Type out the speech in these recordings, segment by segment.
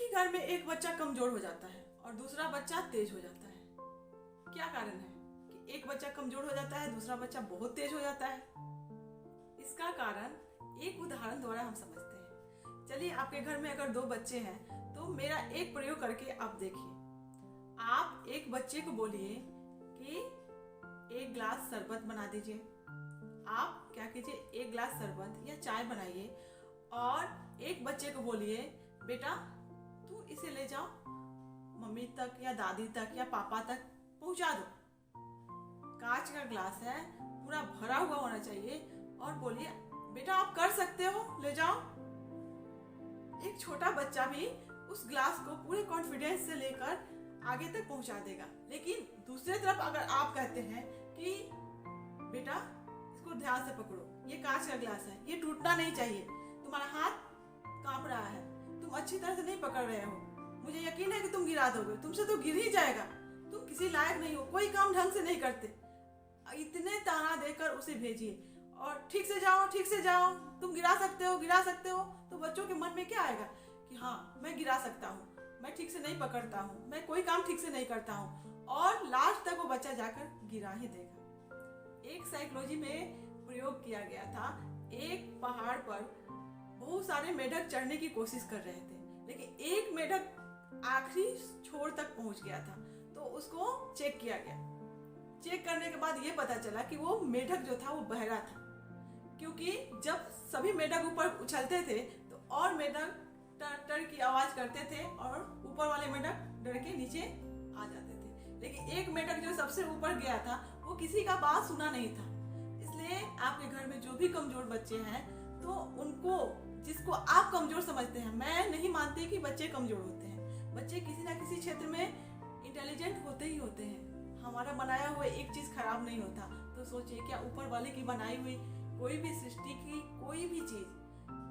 ही घर में एक बच्चा कमजोर हो जाता है और दूसरा बच्चा तेज हो जाता है। क्या कारण है कि एक बच्चा कमजोर हो जाता है, दूसरा बच्चा बहुत तेज हो जाता है? इसका कारण एक उदाहरण द्वारा हम समझते हैं। चलिए, आपके घर में अगर दो बच्चे हैं तो मेरा एक प्रयोग करके आप देखिए। आप एक बच्चे को बोलिए कि एक गिलास शरबत बना दीजिए। आप क्या कीजिए, एक गिलास शरबत या चाय बनाइए और एक बच्चे को बोलिए, बेटा तू इसे ले जाओ मम्मी तक या दादी तक या पापा तक पहुंचा दो। कांच का गिलास है, पूरा भरा हुआ होना चाहिए और बोलिए, बेटा आप कर सकते हो, ले जाओ। एक छोटा बच्चा भी उस गिलास को पूरे कॉन्फिडेंस से लेकर आगे तक पहुंचा देगा। लेकिन दूसरी तरफ अगर आप कहते हैं कि बेटा इसको ध्यान से पकड़ो, ये कांच का गिलास है, ये टूटना नहीं चाहिए, तुम्हारा हाथ कांप रहा है, तुम अच्छी तरह से नहीं पकड़ रहे हो, मुझे यकीन है कि तुम गिरा दोगे, तुमसे तो गिर ही जाएगा, तुम किसी लायक नहीं हो, कोई काम ढंग से नहीं करते। इतने ताना देकर उसे भेजिए और ठीक से जाओ, ठीक से जाओ, तुम गिरा सकते हो, गिरा सकते हो। तो बच्चों के मन में क्या आएगा कि हाँ मैं गिरा सकता हूँ, मैं ठीक से नहीं पकड़ता हूँ, मैं कोई काम ठीक से नहीं करता हूँ, और लास्ट तक वो बच्चा जाकर गिरा ही देगा। एक साइकोलॉजी में प्रयोग किया गया था। एक पहाड़ पर बहुत सारे मेढक चढ़ने की कोशिश कर रहे थे, लेकिन एक मेढक आखिरी छोर तक पहुंच गया था। तो उसको चेक किया गया। चेक करने के बाद ये पता चला कि वो मेढक जो था वो बहरा था, क्योंकि जब सभी मेढक ऊपर उछलते थे तो और मेढक टर टर की आवाज करते थे और ऊपर वाले मेढक डर के नीचे आ जाते थे। लेकिन एक मेढक जो सबसे ऊपर गया था वो किसी का बात सुना नहीं था। इसलिए आपके घर में जो भी कमजोर बच्चे हैं तो उनको, जिसको आप कमजोर समझते हैं, मैं नहीं मानती कि बच्चे कमजोर होते हैं। बच्चे किसी ना किसी क्षेत्र में इंटेलिजेंट होते ही होते हैं। हमारा बनाया हुआ एक चीज खराब नहीं होता। तो सोचिए, क्या ऊपर वाले की बनाई हुई कोई भी सृष्टि की कोई भी चीज,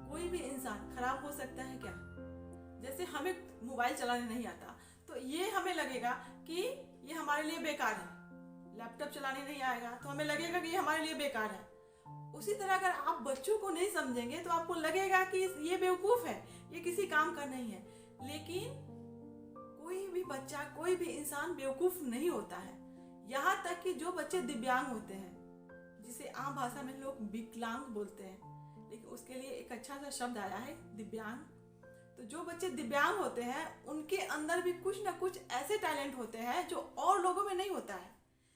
कोई भी इंसान खराब हो सकता है क्या? जैसे हमें मोबाइल चलाने नहीं आता तो ये हमें लगेगा कि ये हमारे लिए बेकार है। लैपटॉप चलाने नहीं आएगा तो हमें लगेगा कि ये हमारे लिए बेकार है। उसी तरह अगर आप बच्चों को नहीं समझेंगे तो आपको लगेगा कि ये बेवकूफ है, ये किसी काम का नहीं है। लेकिन कोई भी बच्चा, कोई भी इंसान बेवकूफ नहीं होता है। यहाँ तक कि जो बच्चे दिव्यांग होते हैं, जिसे आम भाषा में लोग विकलांग बोलते हैं, लेकिन उसके लिए एक अच्छा सा शब्द आया है, दिव्यांग। तो जो बच्चे दिव्यांग होते हैं उनके अंदर भी कुछ ना कुछ ऐसे टैलेंट होते हैं जो और लोगों में नहीं होता है।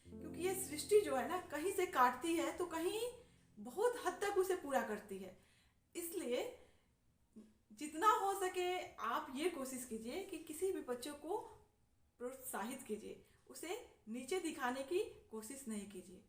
क्योंकि ये सृष्टि जो है ना, कहीं से काटती है तो कहीं बहुत हद तक उसे पूरा करती है। इसलिए जितना हो सके आप ये कोशिश कीजिए कि किसी भी बच्चे को प्रोत्साहित कीजिए, उसे नीचे दिखाने की कोशिश नहीं कीजिए।